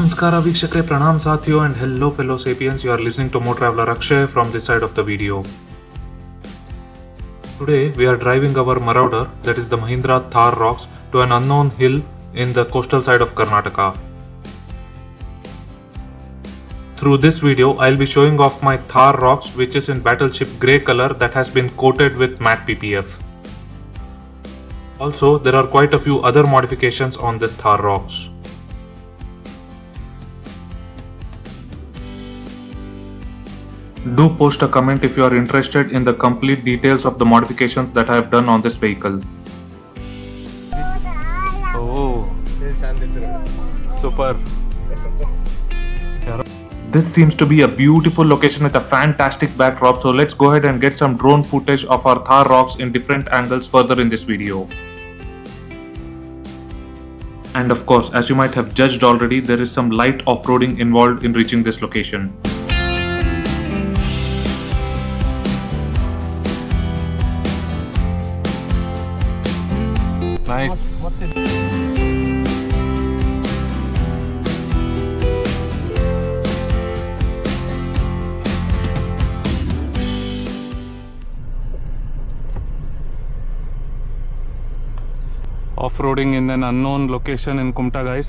Namaskara Vikshakre, Pranam Sathiyo, and hello fellow sapiens. You are listening to More Traveler Akshay from this side of the video. Today we are driving our Marauder, that is the Mahindra Thar Roxx, to an unknown hill in the coastal side of Karnataka. Through this video, I'll be showing off my Thar Roxx, which is in Battleship grey color that has been coated with matte PPF. Also, there are quite a few other modifications on this Thar Roxx. Do post a comment if you are interested in the complete details of the modifications that I have done on this vehicle. Oh, super. This seems to be a beautiful location with a fantastic backdrop, so let's go ahead and get some drone footage of our Thar Roxx in different angles further in this video. And of course, as you might have judged already, there is some light off-roading involved in reaching this location. Nice. Off-roading in an unknown location in Kumta, guys.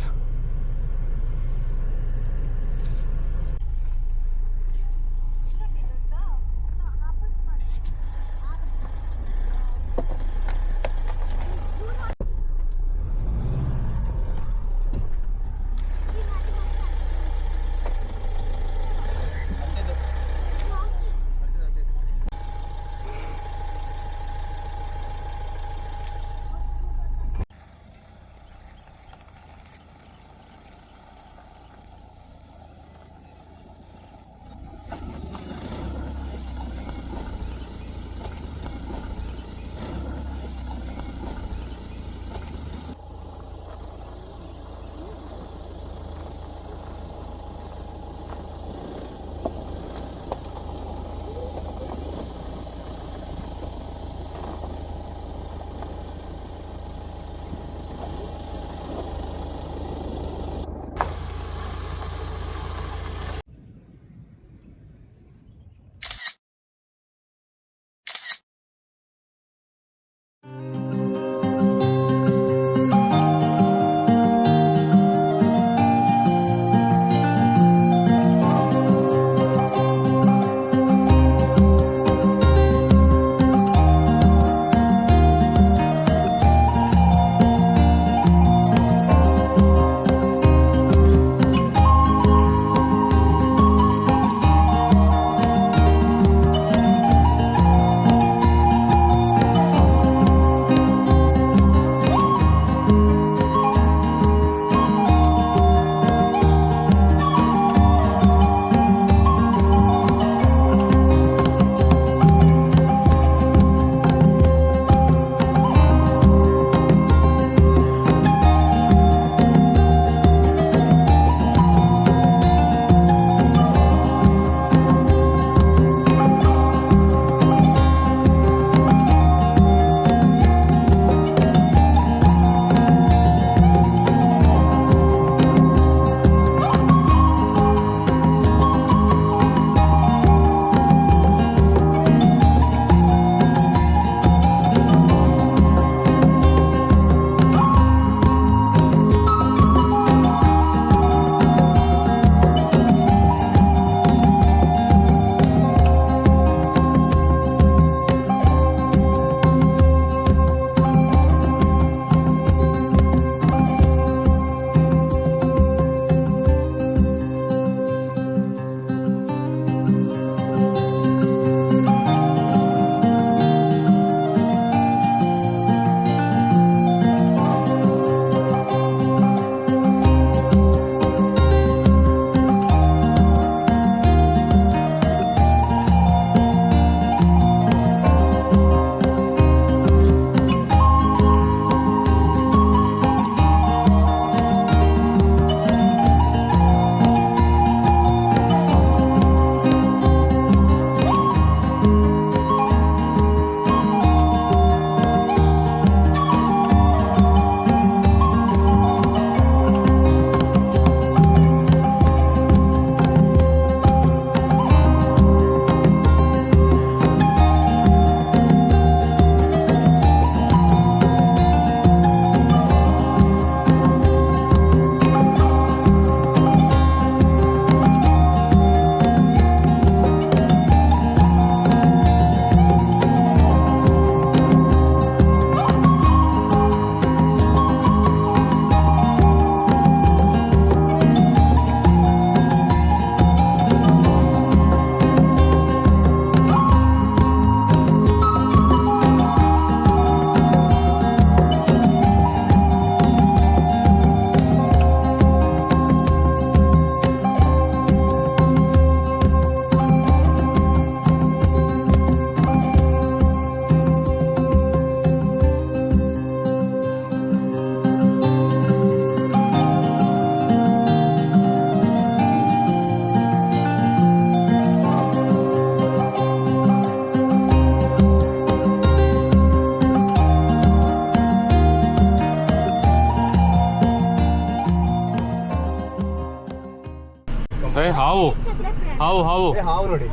How? ಹಾವು ನೋಡಿ.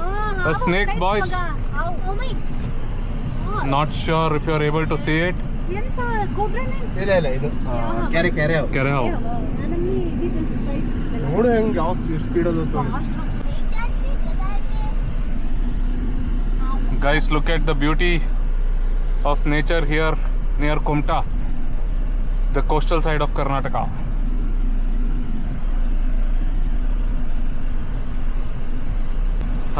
A snake, boys. Oh my god. Not sure if you are able to see it. ಎಂತ ಕೊಬ್ರನೇ? ಇಲ್ಲ ಇದು ಕೆರೆ ಹಾವು. Kare how? ನನಗೆ ಇದು straight ನೋಡು ಹೆಂಗ್ ಯಾವ ಸ್ಪೀಡಲ್ಲಿ ಹೋಗ್ತಾನೆ. Guys, look at the beauty of nature here near Kumta, the coastal side of Karnataka.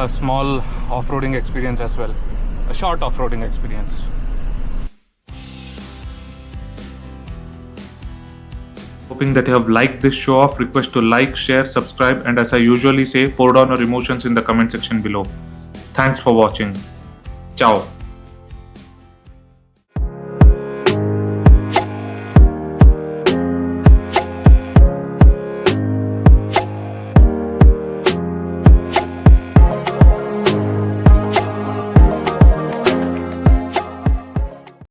A small off-roading experience as well. A short off-roading experience. Hoping that you have liked this show off. Request to like, share, subscribe, and as I usually say, pour down your emotions in the comment section below. Thanks for watching. Ciao.